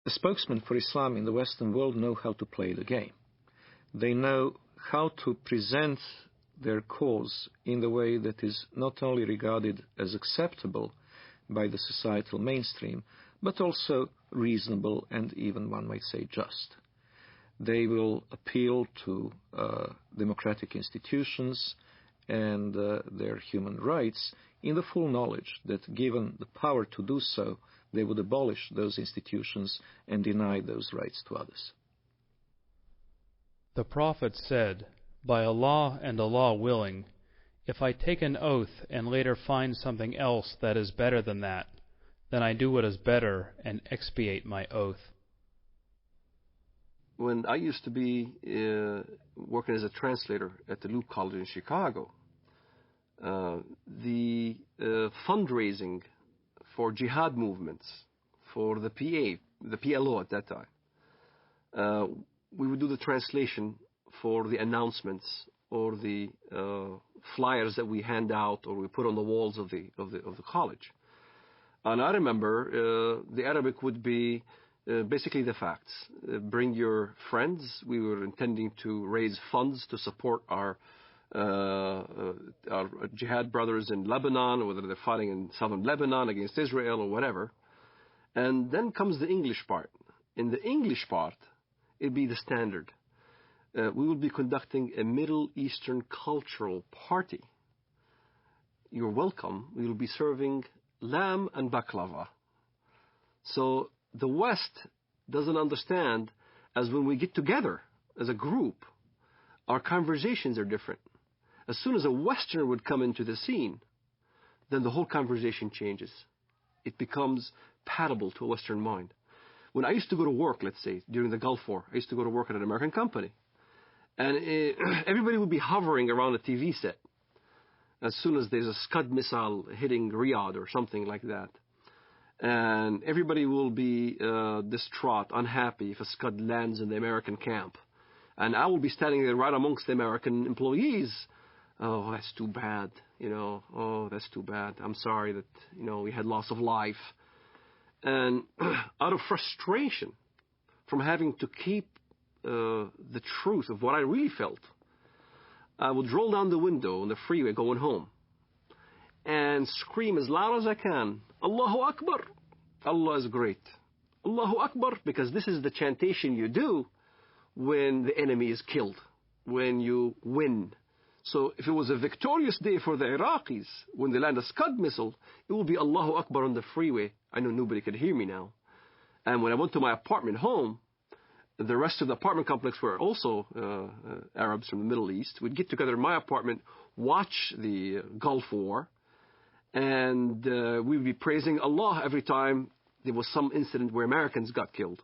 The spokesmen for Islam in the Western world know how to play the game. They know how to present their cause in the way that is not only regarded as acceptable by the societal mainstream, but also reasonable and even, one might say, just. They will appeal to democratic institutions and their human rights in the full knowledge that, given the power to do so, they would abolish those institutions and deny those rights to others. The Prophet said, "By Allah and Allah willing, if I take an oath and later find something else that is better than that, then I do what is better and expiate my oath." When I used to be working as a translator at the Luke College in Chicago, the fundraising for jihad movements, for the PLO at that time, we would do the translation for the announcements or the flyers that we hand out or we put on the walls of the college. And I remember the Arabic would be basically the facts. Bring your friends. We were intending to raise funds to support our jihad brothers in Lebanon, whether they're fighting in southern Lebanon against Israel or whatever. And then comes the English part. In the English part, it'd be the standard. We will be conducting a Middle Eastern cultural party. You're welcome. We will be serving lamb and baklava. So the West doesn't understand, as when we get together as a group, our conversations are different. As soon as a Westerner would come into the scene, then the whole conversation changes. It becomes palatable to a Western mind. When I used to go to work, let's say, during the Gulf War, I used to go to work at an American company. And everybody would be hovering around a TV set as soon as there's a Scud missile hitting Riyadh or something like that. And everybody will be distraught, unhappy if a Scud lands in the American camp. And I will be standing there right amongst the American employees. Oh, that's too bad. Oh, that's too bad. I'm sorry that, we had loss of life. And out of frustration from having to keep the truth of what I really felt, I would roll down the window on the freeway going home and scream as loud as I can, Allahu Akbar. Allah is great. Allahu Akbar, because this is the chantation you do when the enemy is killed, when you win. So if it was a victorious day for the Iraqis, when they land a Scud missile, it will be Allahu Akbar on the freeway. I know nobody could hear me now. And when I went to my apartment home, the rest of the apartment complex were also Arabs from the Middle East. We'd get together in my apartment, watch the Gulf War, and we'd be praising Allah every time there was some incident where Americans got killed.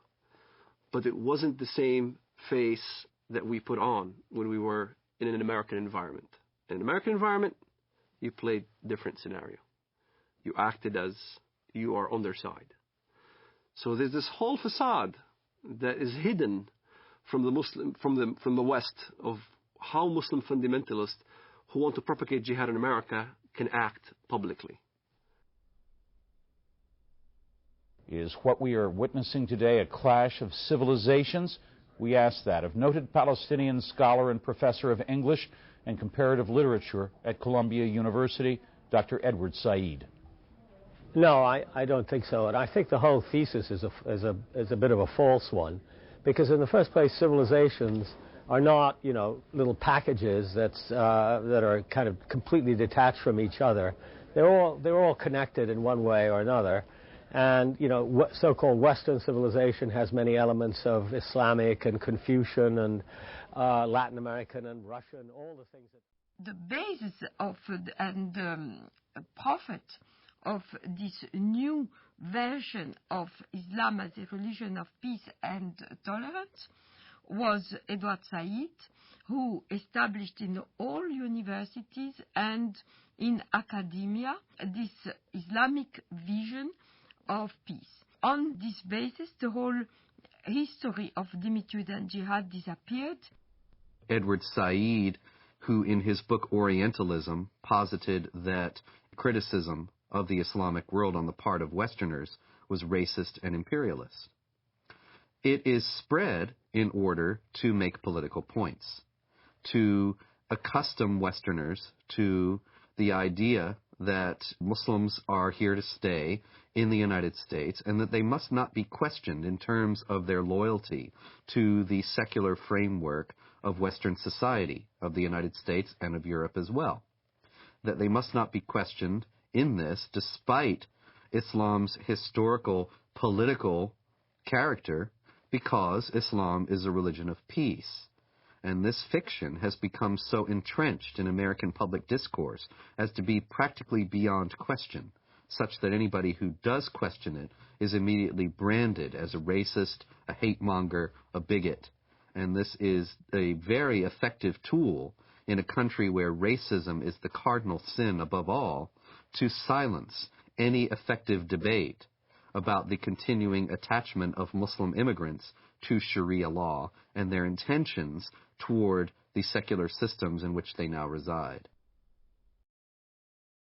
But it wasn't the same face that we put on when we were in an American environment. In an American environment, you played different scenario. You acted as you are on their side. So there's this whole facade that is hidden from the West of how Muslim fundamentalists who want to propagate jihad in America can act publicly. Is what we are witnessing today a clash of civilizations? We ask that of noted Palestinian scholar and professor of English and comparative literature at Columbia University, Dr. Edward Said. No, I don't think so. And I think the whole thesis is a bit of a false one. Because in the first place, civilizations are not, little packages that are kind of completely detached from each other. They're all connected in one way or another. And, so-called Western civilization has many elements of Islamic and Confucian and Latin American and Russian, all the things that... The basis of and prophet of this new version of Islam as a religion of peace and tolerance was Edward Said, who established in all universities and in academia this Islamic vision of peace. On this basis, the whole history of dhimmitude and jihad disappeared. Edward Said, who in his book Orientalism posited that criticism of the Islamic world on the part of Westerners was racist and imperialist. It is spread in order to make political points, to accustom Westerners to the idea that Muslims are here to stay in the United States and that they must not be questioned in terms of their loyalty to the secular framework of Western society, of the United States and of Europe as well. That they must not be questioned in this, despite Islam's historical, political character, because Islam is a religion of peace. And this fiction has become so entrenched in American public discourse as to be practically beyond question, such that anybody who does question it is immediately branded as a racist, a hate-monger, a bigot. And this is a very effective tool in a country where racism is the cardinal sin above all, to silence any effective debate about the continuing attachment of Muslim immigrants to Sharia law and their intentions toward the secular systems in which they now reside.